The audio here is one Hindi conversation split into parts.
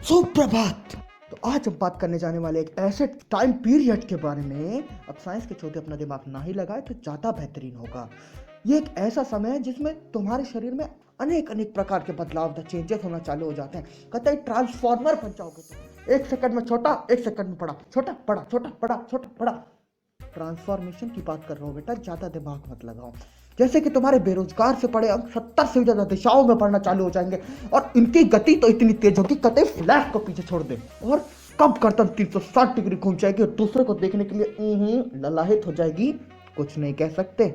सुप्रभात। तो आज हम बात करने जाने वाले एक ऐसे टाइम पीरियड के बारे में। अब साइंस के चौथे अपना दिमाग ना ही लगाए तो ज़्यादा बेहतरीन होगा। ये एक ऐसा समय है जिसमें तुम्हारे शरीर में अनेक अनेक प्रकार के बदलाव चेंजेस होना चालू हो जाते हैं। कतई ट्रांसफॉर्मर बन जाओगे तुम। एक सेकंड में छोटा, एक सेकंड में बड़ा, छोटा बड़ा, छोटा बड़ा, छोटा बड़ा। ट्रांसफॉर्मेशन की बात कर रहा हूँ बेटा, ज़्यादा दिमाग मत लगाओ। जैसे कि तुम्हारे बेरोजगार से पड़े अंक 70 से ज़्यादा दिशाओं में बढ़ना चालू हो जाएंगे और इनकी गति तो इतनी तेज होगी कतई फ्लैश को पीछे छोड़ दे। और कब गर्दन 360 डिग्री घूम जाएगी और दूसरे को देखने के लिए ललाहित हो जाएगी। कुछ नहीं कह सकते।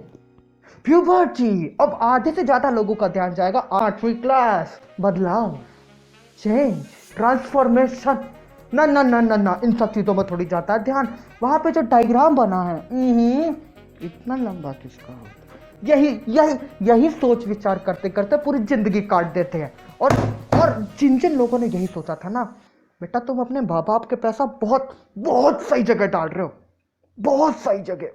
प्यूबर्टी। अब आधे से ज्यादा लोगों का ध्यान जाएगा 8वीं क्लास। बदलाव, चेंज, ट्रांसफॉर्मेशन। ना ना ना ना ना, इन सब चीजों में थोड़ी जाता है ध्यान। वहां पे जो डायग्राम बना है इतना लंबा किसका होता है? यही यही यही सोच विचार करते करते पूरी जिंदगी काट देते हैं। और जिन जिन लोगों ने यही सोचा था ना, बेटा तुम अपने माँ बाप के पैसा बहुत बहुत सही जगह डाल रहे हो। बहुत सही जगह।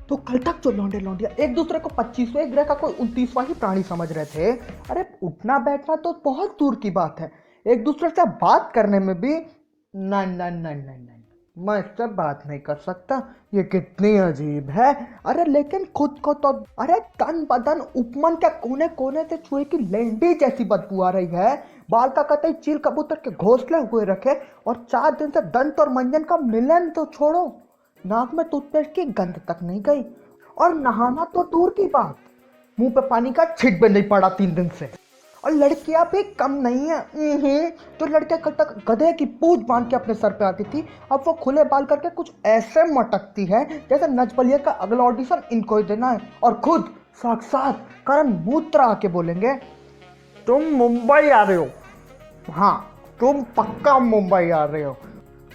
तो कल तक जो लौंडे लौंडिया एक दूसरे को 25वें ग्रह का कोई 29वां ही प्राणी समझ रहे थे, अरे उठना बैठना तो बहुत दूर की बात है, एक दूसरे से बात करने में भी ना ना ना ना ना, मैं इससे बात नहीं कर सकता। ये कितनी अजीब है। अरे लेकिन खुद को तो अरे तन बदन उपमन के कोने कोने से चूहे की लेंडी जैसी बदबू आ रही है। बाल का कतई चील कबूतर के घोंसले हुए रखे और 4 दिन से दंत और मंजन का मिलन तो छोड़ो, नाक में टूथपेस्ट की गंध तक नहीं गई। और नहाना तो दूर की बात, मुंह पे पानी का छिट भी नहीं पड़ा 3 दिन से। और लड़कियां भी कम नहीं है। तो लड़कियां कल तक गधे की पूंछ बांध के अपने सर पे आती थी, अब वो खुले बाल करके कुछ ऐसे मटकती है जैसे नचबलिया का अगला ऑडिशन इनको ही देना है। और खुद साक्षात करण मूत्रा आके बोलेंगे, तुम मुंबई आ रहे हो। हाँ, तुम पक्का मुंबई आ रहे हो।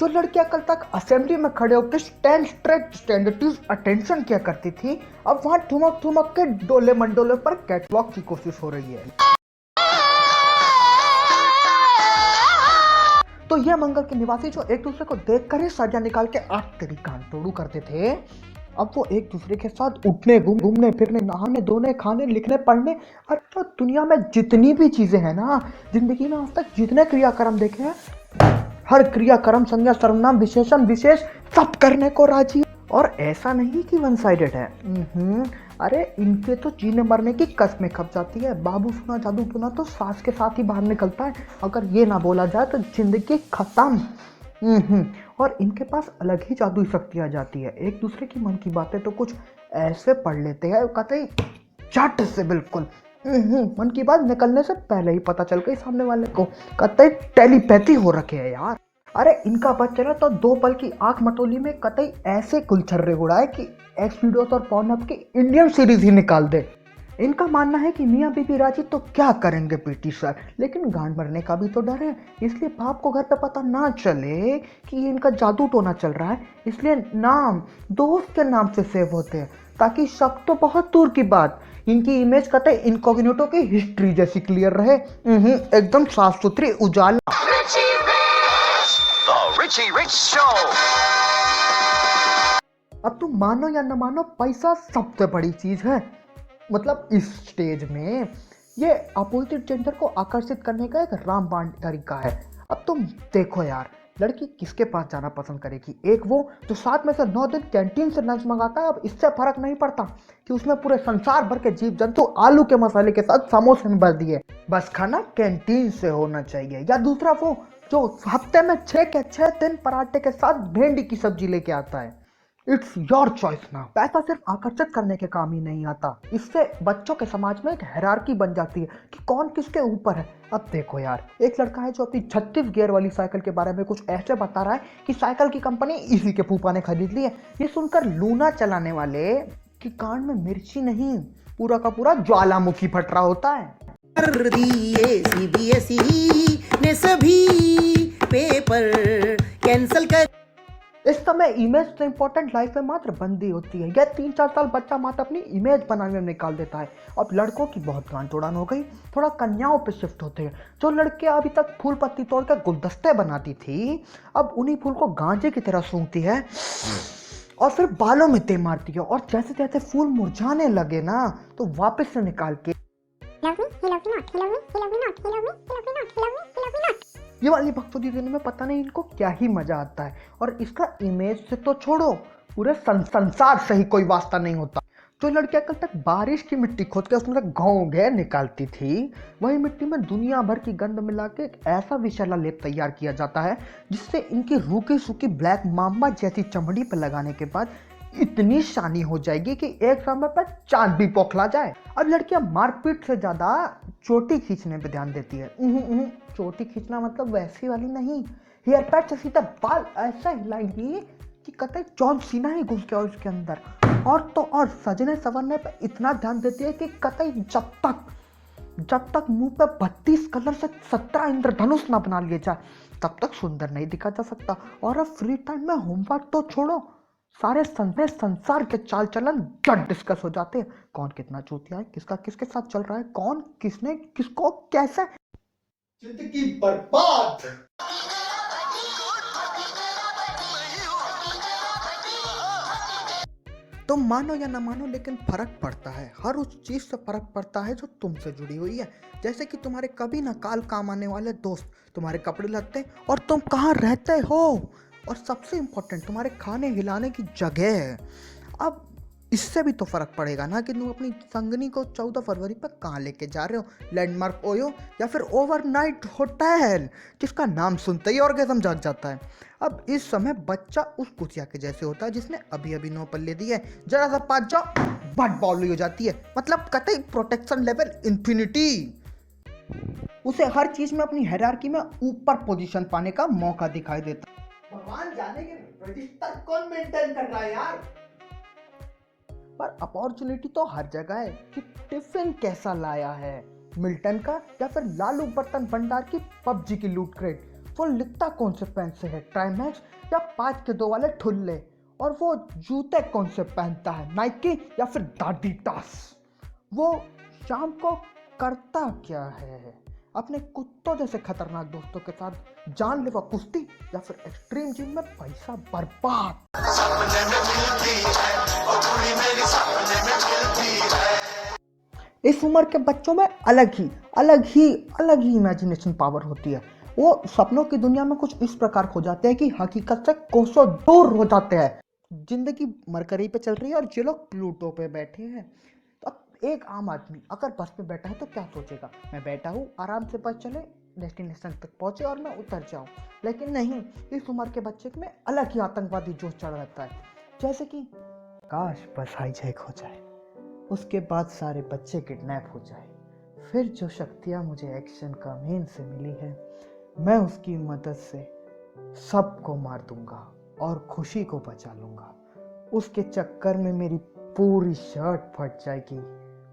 जो लड़कियां कल तक असेंबली में खड़े होकर स्टैंडर्ड अटेंशन किया करती थी, अब वहां ठुमक ठुमक के डोले मंडोले पर कैटवॉक की कोशिश हो रही है। तो ये मंगल के निवासी जो एक दूसरे को देखकर ही सरिया निकाल के आठ तेरी कान तोड़ू करते थे, अब वो एक दूसरे के साथ उठने घूमने फिरने नहाने धोने खाने लिखने पढ़ने, और तो दुनिया में जितनी भी चीजें हैं ना, जिंदगी में आज तक जितने क्रियाक्रम देखे हैं, हर क्रियाक्रम संज्ञा सर्वनाम विशेषण विशेष सब करने को राजी। और ऐसा नहीं कि वन साइडेड है। अरे इनके तो जीने मरने की कस्में खप जाती है। बाबू सुना जादू टूना तो सांस के साथ ही बाहर निकलता है, अगर ये ना बोला जाए तो जिंदगी खत्म। और इनके पास अलग ही जादुई शक्ति आ जाती है। एक दूसरे की मन की बातें तो कुछ ऐसे पढ़ लेते हैं कतई झट से, बिल्कुल मन की बात निकलने से पहले ही पता चल गई सामने वाले को। कतई टेलीपैथी हो रखे है यार। अरे इनका बच्चा ना तो 2 पल की आंख मटोली में कतई ऐसे गुलछर्रे उड़ाए कि एक्स वीडियोस और पॉर्नहब की इंडियन सीरीज ही निकाल दे। इनका मानना है कि मियाँ बीबी राजी तो क्या करेंगे पीटी सर, लेकिन गांड मरने का भी तो डर है, इसलिए बाप को घर पे पता ना चले कि इनका जादू टोना चल रहा है, इसलिए नाम दोस्त के नाम से सेव होते हैं ताकि शक तो बहुत दूर की बात, इनकी इमेज कतई इनकॉग्निटो की हिस्ट्री जैसी क्लियर रहे। एकदम साफ सुथरी उजाला। Richie Rich Show। अब तुम मानो या न मानो, पैसा सबसे बड़ी चीज है। मतलब इस स्टेज में ये अपोजिट जेंडर को आकर्षित करने का एक रामबाण तरीका है। अब तुम देखो यार, लड़की किसके पास जाना पसंद करेगी? एक वो जो 7 में से 9 दिन कैंटीन से लंच मंगाता है। अब इससे फर्क नहीं पड़ता कि उसमें पूरे संसार भर के जीव जंतु आलू के मसाले के साथ समोसे में भर दिए, बस खाना कैंटीन से होना चाहिए। या दूसरा वो जो हफ्ते में 6 के 6 दिन पराठे के साथ भिंडी की सब्जी लेके आता है। इट्स योर चॉइस ना। पैसा सिर्फ आकर्षित करने के काम ही नहीं आता, इससे बच्चों के समाज में एक हायरार्की बन जाती है कि कौन किसके ऊपर है। अब देखो यार, एक लड़का है जो अपनी 36 गियर वाली साइकिल के बारे में कुछ ऐसे बता रहा है कि साइकिल की कंपनी इसी के फूफा ने खरीद ली है। ये सुनकर लूना चलाने वाले की कान में मिर्ची नहीं, पूरा का पूरा ज्वालामुखी फट रहा होता है। CBSE ने सभी पेपर कैंसिल कर। इस समय इमेज तो इंपॉर्टेंट, लाइफ में मात्र बंदी होती है। यह 3-4 साल बच्चा मात्र अपनी इमेज बनाने में निकाल देता है। अब लड़कों की बहुत गांठ उड़ान हो गई, थोड़ा कन्याओं पे शिफ्ट होते हैं। जो लड़कियां अभी तक फूल पत्ती तोड़कर गुलदस्ते बनाती थी, अब उन्हीं फूल को गांजे की तरह सूंघती है और फिर बालों में तेल मारती है और जैसे जैसे फूल मुरझाने लगे ना तो वापस से निकाल के love me, he love me not, he love me, he love me not, he love me, he love me not, he love me, he love me not. ये वाली बकचोदी देने में पता नहीं इनको क्या ही मजा आता है। और इसका इमेज से तो छोड़ो, पूरे संसार से ही कोई वास्ता नहीं होता। जो लड़कियां कल तक बारिश की मिट्टी खोद के उसमें घाव घेर निकालती थी, वही मिट्टी में दुनिया भर की गंध मिला के एक ऐसा विषैला लेप तैयार किया जाता है जिससे इनकी रूखी सूखी ब्लैक मामा जैसी चमड़ी पर लगाने के बाद इतनी शानी हो जाएगी कि एक समय पर चांद भी पौखला जाए। अब लड़कियां मारपीट से ज्यादा चोटी खींचने पे ध्यान देती है। चोटी खींचना मतलब वैसी वाली नहीं, हेयर पैच से सीधा बाल ऐसा हिलाएंगी कि कतई जॉन सीना ही घुस गया उसके अंदर। और तो और सजने संवरने पे इतना ध्यान देती है कि कतई जब तक मुंह पे 32 कलर से 17 इंद्रधनुष ना बना लिए जाए तब तक सुंदर नहीं दिखा जा सकता। और अब फ्री टाइम में होमवर्क तो छोड़ो, सारे संसार के चाल चलन जट डिस्कस हो जाते हैं। कौन कितना चूतिया है, किसका किसके साथ चल रहा है, कौन किसने किसको कैसे जिंदगी बर्बाद। तो मानो या ना मानो लेकिन फर्क पड़ता है, हर उस चीज से फर्क पड़ता है जो तुमसे जुड़ी हुई है। जैसे कि तुम्हारे कभी ना काल काम आने वाले दोस्त, तुम्हारे कपड़े लत्ते और तुम कहाँ रहते हो, और सबसे इम्पोर्टेंट तुम्हारे खाने हिलाने की जगह है। अब इससे भी तो फर्क पड़ेगा ना कि तुम अपनी संगनी को 14 फरवरी पर कहाँ लेके जा रहे हो, लैंडमार्क ओयो या फिर ओवरनाइट होटल जिसका नाम सुनते ही ऑर्गेज़म जाग जाता है। अब इस समय बच्चा उस कुतिया के जैसे होता है जिसने अभी अभी 9 पल्ले दी है, जरा सा पाँच जाओ बट बाउली हो जाती है, मतलब कतई प्रोटेक्शन लेवल इन्फिनिटी। उसे हर चीज में अपनी हायरार्की में ऊपर पोजीशन पाने का मौका दिखाई देता। भगवान जाने के रजिस्टर कौन मेंटेन कर रहा है यार। पर अपॉर्चुनिटी तो हर जगह है कि टिफिन कैसा लाया है, मिल्टन का या फिर लालू बर्तन भंडार की पबजी की लूट क्रेट। वो लिखता कौन से पेन से है, ट्राइमैक्स या 5 के 2 वाले ठुल्ले। और वो जूते कौन से पहनता है, नाइकी या फिर एडिडास। वो शाम को करता क्या है, अपने कुत्तों जैसे खतरनाक दोस्तों के साथ जानलेवा कुश्ती या फिर एक्सट्रीम जिम में पैसा बर्बाद। इस उम्र के बच्चों में अलग ही इमेजिनेशन पावर होती है। वो सपनों की दुनिया में कुछ इस प्रकार खो जाते हैं कि हकीकत से कोसों दूर हो जाते हैं। जिंदगी मरकरी पे चल रही है और ये लोग प्लूटो पे बैठे हैं। तो अब एक आम आदमी अगर बस पे बैठा है तो क्या सोचेगा, मैं बैठा हूँ आराम से बस चले, डेस्टिनेशन तक पहुंचे और मैं उतर जाऊं। लेकिन नहीं, इस उम्र के बच्चे में अलग ही आतंकवादी जोश चढ़ रहता है। जैसे कि काश बस हाईजैक हो जाए, उसके बाद सारे बच्चे किडनैप हो जाए, फिर जो शक्तियां मुझे एक्शन का मेन से मिली है मैं उसकी मदद से सबको मार दूंगा और खुशी को बचा लूंगा। उसके चक्कर में मेरी पूरी शर्ट फट जाएगी,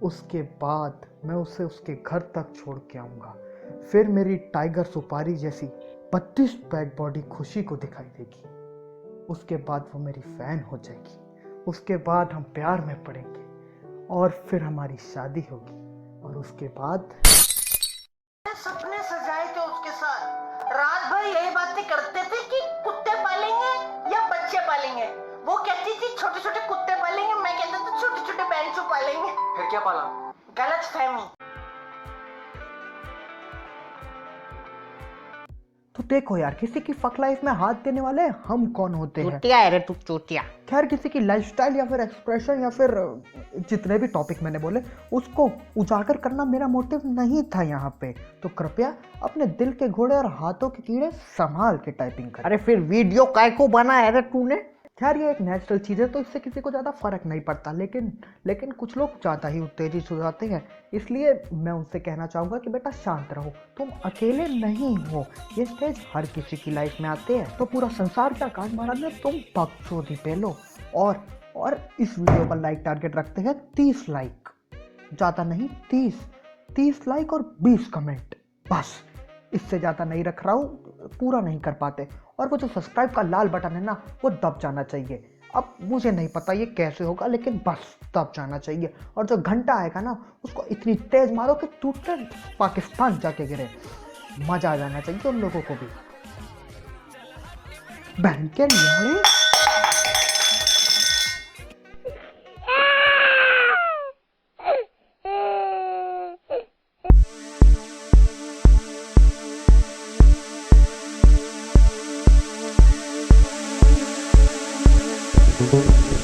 उसके बाद मैं उसे उसके घर तक छोड़ के आऊंगा। फिर मेरी टाइगर सुपारी जैसी 32 पैक बॉडी खुशी को दिखाई देगी। उसके बाद वो मेरी फैन हो जाएगी, उसके बाद हम प्यार में पड़ेंगे और फिर हमारी शादी होगी। और उसके बाद सपने सजाए थे उसके साथ, रात भर यही बातें करते थे कि कुत्ते पालेंगे या बच्चे पालेंगे। वो कहती थी छोटे छोटे कुत्ते पालेंगे, मैं कहता था छोटे छोटे बैंचो पालेंगे। फिर क्या पाला? गलत फहमी। तो देखो यार, किसी की फक लाइफ में हाथ देने वाले हम कौन होते हैं। चूतिया है रे तू, चूतिया। खैर, किसी की लाइफस्टाइल या फिर एक्सप्रेशन या फिर जितने भी टॉपिक मैंने बोले उसको उजागर करना मेरा मोटिव नहीं था यहाँ पे। तो कृपया अपने दिल के घोड़े और हाथों के कीड़े संभाल के टाइपिंग कर। अरे फिर वीडियो काय को बनाया रे तूने? खैर, ये एक नेचुरल चीज़ है तो इससे किसी को ज़्यादा फर्क नहीं पड़ता, लेकिन कुछ लोग ज़्यादा ही उत्तेजित हो जाते हैं। इसलिए मैं उनसे कहना चाहूँगा कि बेटा शांत रहो, तुम अकेले नहीं हो। ये स्टेज हर किसी की लाइफ में आते हैं। तो पूरा संसार का कान मारा में तुम बकचोदी पे लो। और इस वीडियो पर लाइक टारगेट रखते हैं 30 लाइक, ज़्यादा नहीं, 30 लाइक और 20 कमेंट, बस। इससे ज़्यादा नहीं रख रहा हूँ, पूरा नहीं कर पाते। और वो जो सब्सक्राइब का लाल बटन है ना, वो दब जाना चाहिए। अब मुझे नहीं पता ये कैसे होगा, लेकिन बस दब जाना चाहिए। और जो घंटा आएगा ना, उसको इतनी तेज मारो कि टूटे पाकिस्तान जाके गिरे। मजा आ जाना चाहिए उन लोगों को भी। बहन के लिए है।